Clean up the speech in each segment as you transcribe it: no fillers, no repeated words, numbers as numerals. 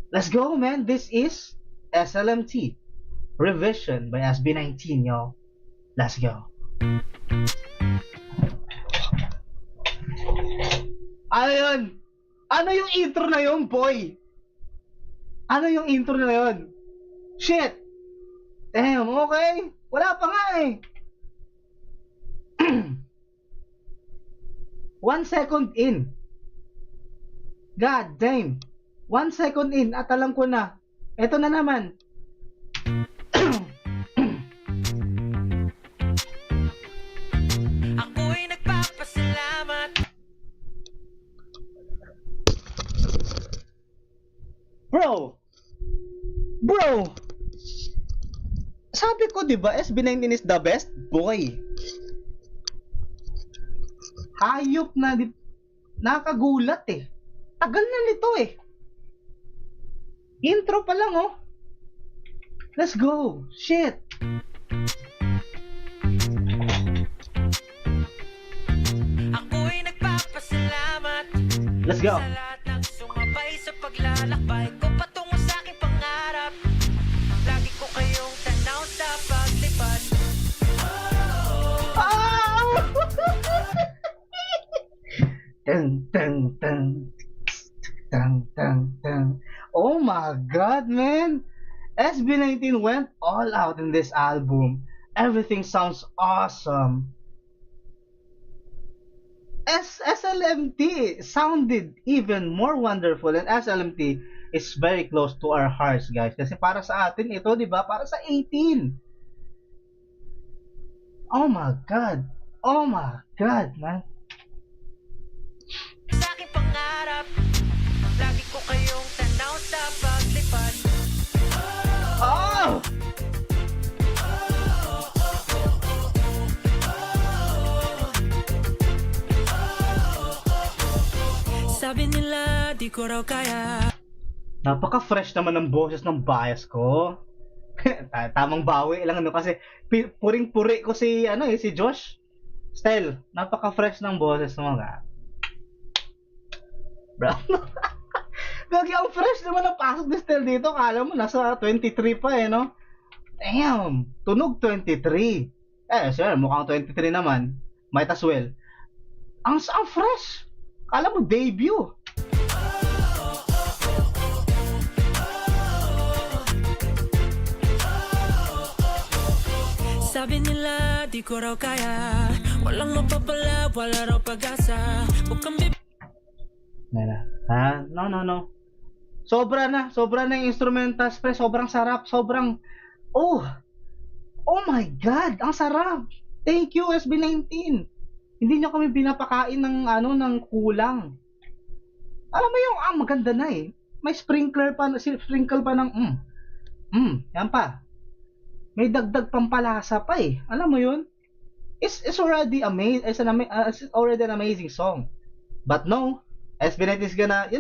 Let's go, man. This is SLMT Revision by SB19, yo. Let's go. Ano yun? Ano yung intro na yun, boy? Ano yung intro na yun? Shit! Damn, okay. Wala pa nga eh. 1 second in. God damn. 1 second in at alam ko na. Ito na naman. Ako'y nagpapasalamat. Bro! Sabi ko 'di ba SB19 is the best? Boy. Hayop na nakagulat eh. Tagal na nito eh. Intro pa lang oh. Let's go. Shit. Ako'y nagpapasalamat. Let's go. Sa lahat ng sumabay sa paglalakbay ko patungo sa aking pangarap. Lagi ko kayong tanaw sa paglipad. Ah! Tang tang tang. Tang tang tang. Oh my god, man. SB19 went all out in this album. Everything sounds awesome. SLMT sounded even more wonderful, and SLMT is very close to our hearts, guys. Kasi para sa atin ito, 'di ba? Para sa 18. Oh my god. Oh my god, man. Sa aking pangarap. Lagi ko kayong tanaw sa paglipad. Oh! Sabi nila di ko raw kaya. Napaka-fresh naman ng boses ng bias ko. Tamang bawi lang no kasi puring-puri ko si si Josh. Stel, napaka-fresh ng boses mo nga. Bro. Gagi ang fresh naman ang pasok ni Stel dito. Kala mo nasa 23 pa eh, no? Damn, tunog 23. Sure, mukhang 23 naman. Might as well. Ang fresh. Kala mo debut. Sabi nila di ko raw kaya. Walang mapapala, wala raw pag-asa. Bukang No. Sobra na yung instrumentals, pre. Sobrang sarap, oh my god, ang sarap. Thank you SB19. Hindi niyo kami pinapakain ng kulang. Alam mo yung maganda na eh. May sprinkle pa ng yan pa. May dagdag pampalasa pa eh. Alam mo yun? It's already it's already an amazing song. But no, SB19 is gonna,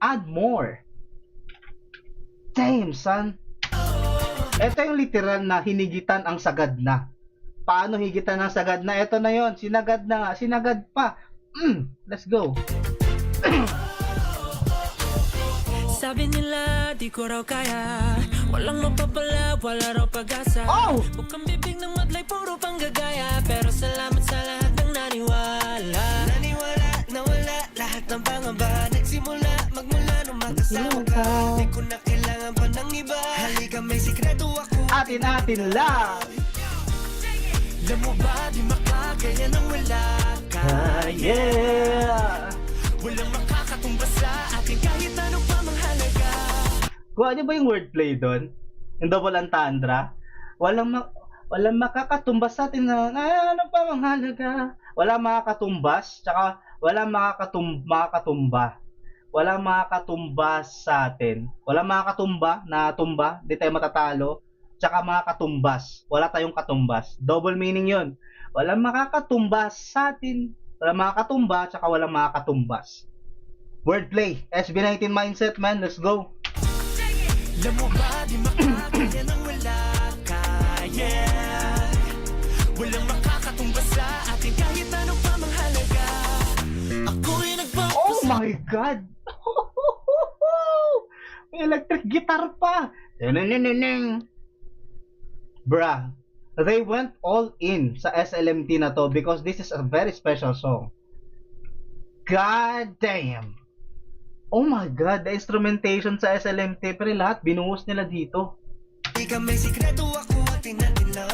add more. Damn, son. Ito yung literal na hinigitan ang sagad na. Paano higitan ang sagad na? Ito na yon, sinagad na nga, sinagad pa. Let's go. Sabi nila di ko raw kaya. Walang mapapala, wala raw pag-asa. Oh! Bukang bibig ng madlay, puro panggagaya. Pero salamat sa lahat ng naniwala. Naniwala na wala lahat ng pangamba. Nagsimula, magmula nung magkasama ka. Di ko na kailangan pa ng iba. Halika, may sikreto ako. Atin lang. Alam mo ba, di makakaya nang wala ka. Yeah. Walang makakatumbas sa atin kahit ano pa mang halaga. Kuha niyo ba yung wordplay doon? Yung double entendre? Walang makakatumbas sa atin na ano pa mang halaga. Walang makakatumbas, tsaka walang makakatumba. Walang makakatumbas sa atin. Walang makakatumba na tumba, di tayo matatalo. Tsaka makakatumbas. Wala tayong katumbas. Double meaning yun. Walang makakatumbas sa atin. Walang makakatumba, tsaka walang makakatumbas. Wordplay. SB19 mindset, man. Let's go. Alam mo ba, di makakaya nang wala ka. Yeah. Walang makakatumbas sa atin kahit ano pa mang halaga. Ako'y Oh my God! May electric guitar pa. Ding-ding-ding-ding. Bruh, they went all in sa SLMT na to because this is a very special song. God damn. Oh my God, the instrumentation sa SLMT, pero lahat binuhos nila dito. Di ka may sikreto, ako atin natin lang.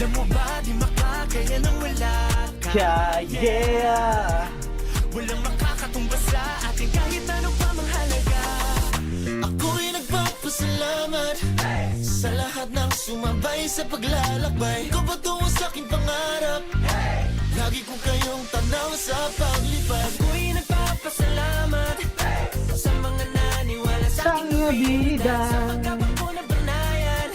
Alam mo ba, di makakaya nang wala ka. Yeah. Walang makakatumbas sa atin kahit anong pamahalaga. Ako'y nagpapasalamat sa lahat ng sumabay sa paglalakbay. Ikaw ba tungo sa aking pangarap? Lagi ko kayong tanaw sa paglipad. Ako'y nagpapasalamat sa mga naniwala sa Sa aking abilidad. sa pagkabang ko na banayan.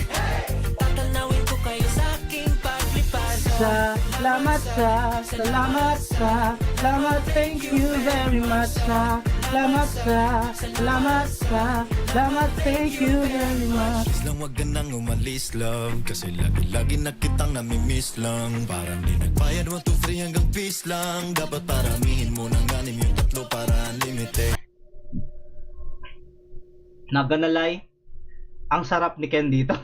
Tatanawin ko kayo sa aking paglipad. Salamat salamat, thank you very much salamat, thank you very much. Please lang wag ka nang umalis, love. Kasi lagi-lagi na kitang namimiss lang. Parang di nagbayad 1, 2, 3 hanggang peace lang. Dapat paramihin mo ng 6 yung 3 para unlimited. Not gonna lie, ang sarap ni Ken dito.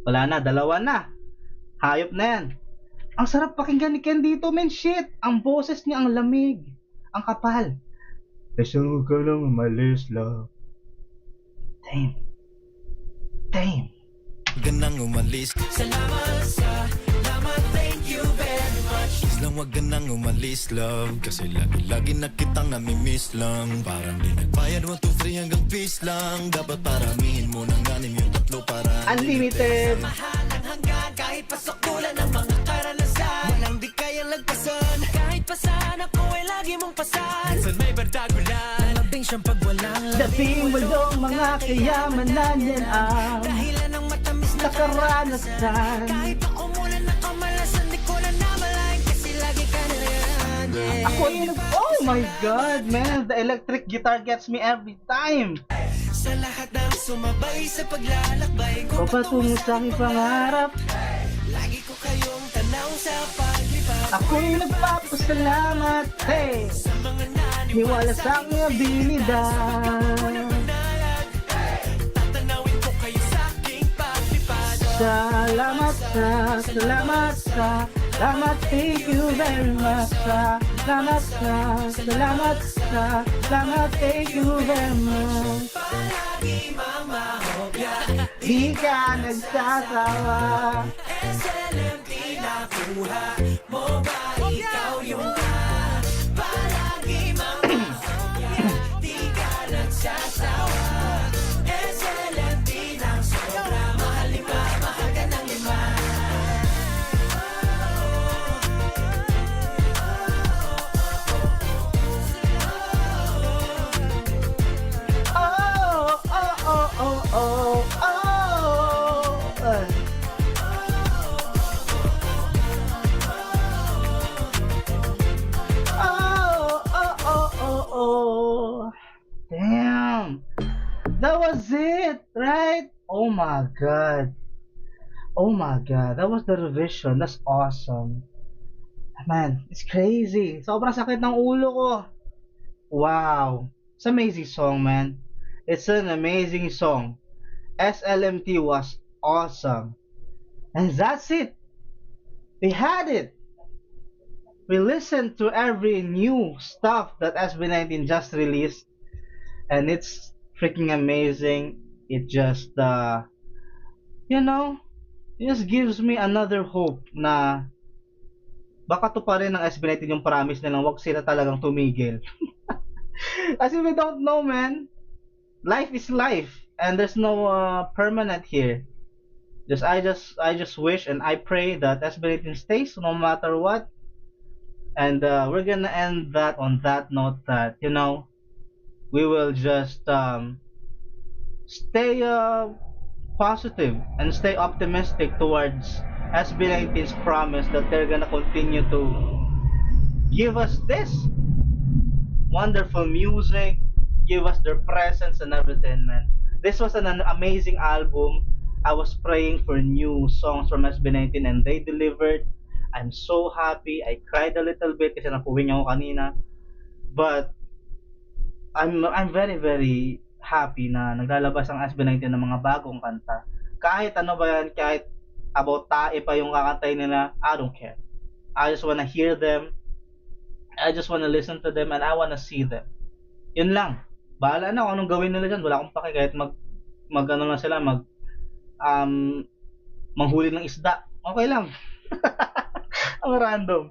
Wala na, dalawa na. Hayop na yan. Ang sarap pakinggan ni Ken dito, man. Shit, ang boses niya ang lamig. Ang kapal. Kasi huwag ka lang umalis, love. Damn. Damn. Huwag ka nang umalis. Salamat, thank you very much. Please lang wag ka nang umalis, love. Kasi lagi-lagi na kitang namimiss lang. Parang di nagbayad 1, 2, 3 hanggang peace lang. Dapat paramihin mo ng 6 yung 3 para Unlimited. Mahalang hanggan kahit pasok-tulan ng mga karanasan. Walang di kayang lagpasan. Kahit pasan ako ay lagi mong pasan. Minsan may bardagulan. Labing siyang pagwalang Labing walong mga kayamanan yan ang dahilan ng matamis na nakaranasan. Kahit ako muna nakamalasan, di ko na namalayan kasi lagi ka na yan. Yeah. Ako yun, oh my God, man. The electric guitar gets me every time. Sa lahat ng sumabay sa paglalakbay ko Papatungo sa aking pangarap. lagi ko kayong tanaw sa paglipad. Ako'y nagpapasalamat, hey, Sa mga naniwala niwala sa aking abilidad. tatanawin ko kayo sa aking paglipad. Salamat, thank you very much. Salamat, thank you very much. Palagi mamahopya, Di ka nagsasawa. SLMT nakuha mo ba ikaw yung ka? Palagi mamahopya, di ka nagsasawa. SLMT ng sobra, mahal 5, mahal ka ng 5. Oh, oh, oh, oh, oh, oh. Oh, oh, oh, oh, oh. Damn. That was it, right? Oh my God. Oh my God. That was the revision. That's awesome. Man, it's crazy. Sobrang sakit ng ulo ko. Wow. It's an amazing song, man. It's an amazing song. SLMT was awesome. And that's it. We had it. We listened to every new stuff that SB19 just released. And it's freaking amazing. It just, you know, it just gives me another hope na baka to pa rin ng SB19 yung promise nilang wag sila talagang tumigil. As if we don't know, man. Life is life, and there's no permanent here. I just wish and I pray that SB19 stays no matter what. And we're gonna end that on that note that, you know, we will just stay positive and stay optimistic towards SB19's promise that they're gonna continue to give us this wonderful music, give us their presence and everything, man. This was an amazing album. I was praying for new songs from SB19 and they delivered. I'm so happy. I cried a little bit kasi napuwing ako kanina. But I'm very very happy na naglalabas ang SB19 ng mga bagong kanta. Kahit ano ba yan, kahit about tae pa yung kakantahin nila, I don't care. I just wanna hear them. I just wanna listen to them and I wanna see them. Yun lang. Bahala na kung anong gawin nila dyan. Wala akong pake kahit mag ano lang sila, manghuli ng isda. Okay lang. Ang random.